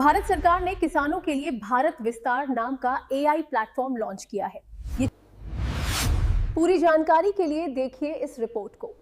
भारत सरकार ने किसानों के लिए भारत विस्तार नाम का एआई प्लेटफॉर्म लॉन्च किया है। ये पूरी जानकारी के लिए देखिए इस रिपोर्ट को।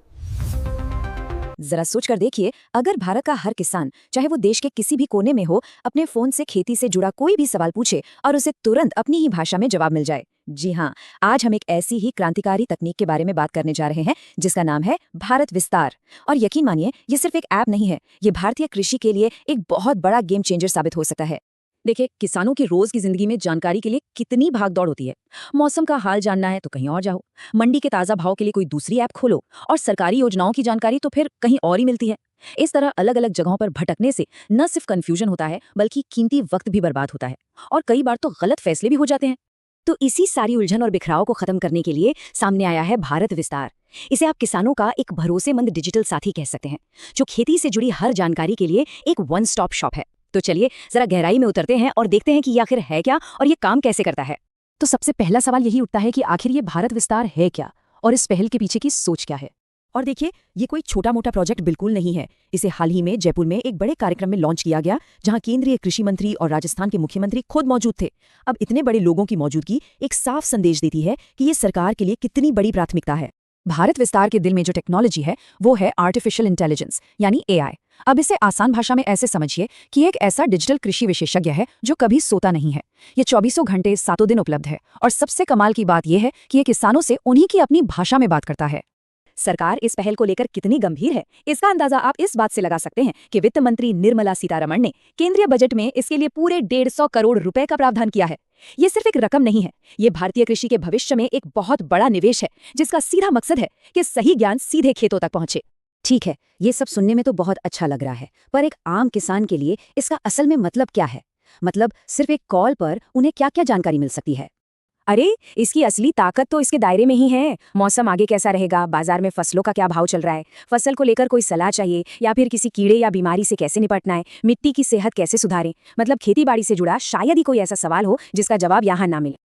जरा सोच कर देखिए, अगर भारत का हर किसान, चाहे वो देश के किसी भी कोने में हो, अपने फोन से खेती से जुड़ा कोई भी सवाल पूछे और उसे तुरंत अपनी ही भाषा में जवाब मिल जाए। जी हाँ, आज हम एक ऐसी ही क्रांतिकारी तकनीक के बारे में बात करने जा रहे हैं जिसका नाम है भारत विस्तार। और यकीन मानिए, ये सिर्फ एक ऐप नहीं है, ये भारतीय कृषि के लिए एक बहुत बड़ा गेम चेंजर साबित हो सकता है। देखिए, किसानों की रोज की जिंदगी में जानकारी के लिए कितनी भागदौड़ होती है। मौसम का हाल जानना है तो कहीं और जाओ, मंडी के ताजा भाव के लिए कोई दूसरी ऐप खोलो, और सरकारी योजनाओं की जानकारी तो फिर कहीं और ही मिलती है। इस तरह अलग अलग जगहों पर भटकने से न सिर्फ कंफ्यूजन होता है, बल्कि कीमती वक्त भी बर्बाद होता है, और कई बार तो गलत फैसले भी हो जाते हैं। तो इसी सारी उलझन और बिखराव को खत्म करने के लिए सामने आया है भारत विस्तार। इसे आप किसानों का एक भरोसेमंद डिजिटल साथी कह सकते हैं, जो खेती से जुड़ी हर जानकारी के लिए एक वन स्टॉप शॉप है। तो चलिए जरा गहराई में उतरते हैं और देखते हैं कि ये आखिर है क्या और ये काम कैसे करता है। तो सबसे पहला सवाल यही उठता है कि आखिर ये भारत विस्तार है क्या और इस पहल के पीछे की सोच क्या है। और देखिए, ये कोई छोटा मोटा प्रोजेक्ट बिल्कुल नहीं है। इसे हाल ही में जयपुर में एक बड़े कार्यक्रम में लॉन्च किया गया, जहां केंद्रीय कृषि मंत्री और राजस्थान के मुख्यमंत्री खुद मौजूद थे। अब इतने बड़े लोगों की मौजूदगी एक साफ संदेश देती है कि ये सरकार के लिए कितनी बड़ी प्राथमिकता है। भारत विस्तार के दिल में जो टेक्नोलॉजी है वो है आर्टिफिशियल इंटेलिजेंस, यानी एआई। अब इसे आसान भाषा में ऐसे समझिए कि एक ऐसा डिजिटल कृषि विशेषज्ञ है जो कभी सोता नहीं है। ये 24 घंटे 7 दिन उपलब्ध है, और सबसे कमाल की बात यह है कि ये किसानों से उन्हीं की अपनी भाषा में बात करता है। सरकार इस पहल को लेकर कितनी गंभीर है, इसका अंदाजा आप इस बात से लगा सकते हैं कि वित्त मंत्री निर्मला सीतारमण ने केंद्रीय बजट में इसके लिए पूरे 150 करोड़ रुपए का प्रावधान किया है। ये सिर्फ एक रकम नहीं है, ये भारतीय कृषि के भविष्य में एक बहुत बड़ा निवेश है, जिसका सीधा मकसद है कि सही ज्ञान सीधे खेतों तक पहुंचे। ठीक है, ये सब सुनने में तो बहुत अच्छा लग रहा है, पर एक आम किसान के लिए इसका असल में मतलब क्या है? मतलब सिर्फ एक कॉल पर उन्हें क्या क्या जानकारी मिल सकती है? अरे, इसकी असली ताकत तो इसके दायरे में ही है। मौसम आगे कैसा रहेगा, बाजार में फसलों का क्या भाव चल रहा है, फसल को लेकर कोई सलाह चाहिए, या फिर किसी कीड़े या बीमारी से कैसे निपटना है, मिट्टी की सेहत कैसे सुधारें, मतलब खेती बाड़ी से जुड़ा शायद ही कोई ऐसा सवाल हो जिसका जवाब यहाँ ना मिले।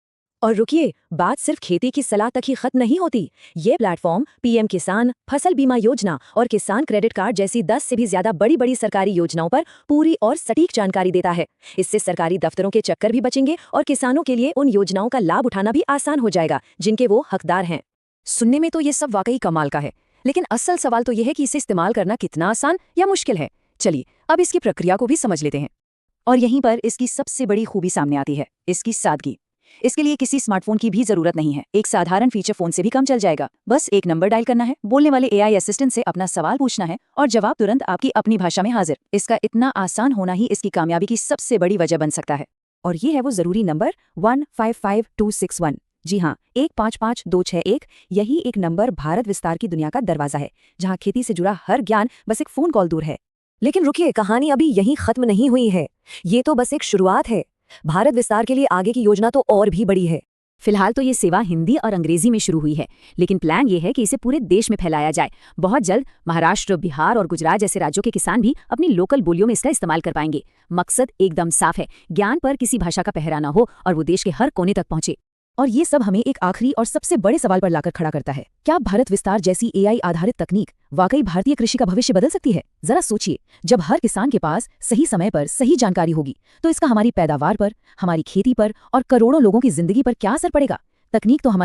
और रुकिए, बात सिर्फ खेती की सलाह तक ही खत्म नहीं होती। ये प्लेटफॉर्म पीएम किसान, फसल बीमा योजना और किसान क्रेडिट कार्ड जैसी 10 से भी ज्यादा बड़ी बड़ी सरकारी योजनाओं पर पूरी और सटीक जानकारी देता है। इससे सरकारी दफ्तरों के चक्कर भी बचेंगे और किसानों के लिए उन योजनाओं का लाभ उठाना भी आसान हो जाएगा जिनके वो हकदार हैं। सुनने में तो ये सब वाकई कमाल का है, लेकिन असल सवाल तो यह है कि इसे इस्तेमाल करना कितना आसान या मुश्किल है। चलिए अब इसकी प्रक्रिया को भी समझ लेते हैं। और यहीं पर इसकी सबसे बड़ी खूबी सामने आती है, इसकी सादगी। इसके लिए किसी स्मार्टफोन की भी जरूरत नहीं है, एक साधारण फीचर फोन से भी काम चल जाएगा। बस एक नंबर डायल करना है, बोलने वाले एआई असिस्टेंट से अपना सवाल पूछना है, और जवाब तुरंत आपकी अपनी भाषा में हाजिर। इसका इतना आसान होना ही इसकी कामयाबी की सबसे बड़ी वजह बन सकता है। और ये है वो जरूरी नंबर 155261। जी हाँ, 155261। यही एक नंबर भारत विस्तार की दुनिया का दरवाजा है, जहाँ खेती से जुड़ा हर ज्ञान बस एक फोन कॉल दूर है। लेकिन रुकिए, कहानी अभी यहीं खत्म नहीं हुई है। ये तो बस एक शुरुआत है। भारत विस्तार के लिए आगे की योजना तो और भी बड़ी है। फिलहाल तो ये सेवा हिंदी और अंग्रेजी में शुरू हुई है, लेकिन प्लान ये है कि इसे पूरे देश में फैलाया जाए। बहुत जल्द महाराष्ट्र, बिहार और गुजरात जैसे राज्यों के किसान भी अपनी लोकल बोलियों में इसका इस्तेमाल कर पाएंगे। मकसद एकदम साफ है, ज्ञान पर किसी भाषा का पहरा ना हो और वो देश के हर कोने तक पहुंचे। और ये सब हमें एक आखिरी और सबसे बड़े सवाल पर लाकर खड़ा करता है, क्या भारत विस्तार जैसी एआई आधारित तकनीक वाकई भारतीय कृषि का भविष्य बदल सकती है? जरा सोचिए, जब हर किसान के पास सही समय पर सही जानकारी होगी, तो इसका हमारी पैदावार पर, हमारी खेती पर और करोड़ों लोगों की जिंदगी पर क्या असर पड़ेगा? तकनीक तो हमारे